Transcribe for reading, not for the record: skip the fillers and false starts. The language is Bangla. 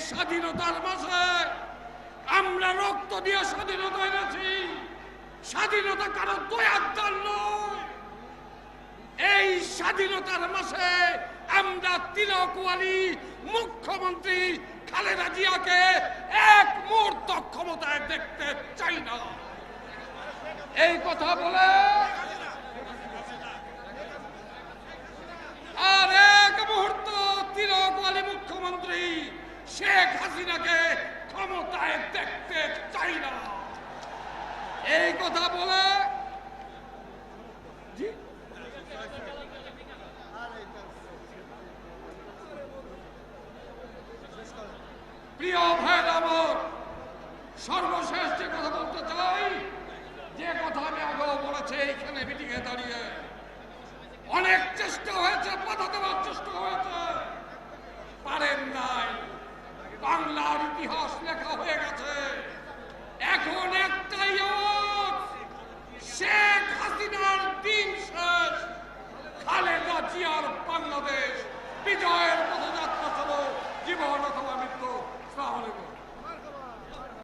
স্বাধীনতার মাসে আমরা রক্ত দিয়ে স্বাধীনতা এনেছি। স্বাধীনতা কারো দয়ার দান নয়। এই স্বাধীনতার মাসে আমরা তিলকওয়ালী মুখ্যমন্ত্রী খালেদা জিয়াকে এক মুহূর্ত ক্ষমতায় দেখতে চাই না। এই কথা বলে আর এক মুহূর্ত তিলকওয়ালী মুখ্যমন্ত্রী শেখ হাসিনাকে ক্ষমতায় দেখতে চাই না। এই কথা বলে প্রিয় ভাই আমার, সর্বশেষ যে কথা বলতে চাই, যে কথা আমি আগেও বলেছি এইখানে মিটিংয়ে দাঁড়িয়ে, অনেক চেষ্টা হয়েছে, বাধা দেওয়ার চেষ্টা হয়েছে, পারেন নাই। বাংলার ইতিহাস লেখা হয়ে গেছে। এখন একটাই আওয়াজ, শেখ হাসিনার দিন শেষ, খালেদা জিয়ার বাংলাদেশ বিজয়ের পথযাত্রা চলো, জীবন অথবা মৃত্যু। আসসালামু আলাইকুম।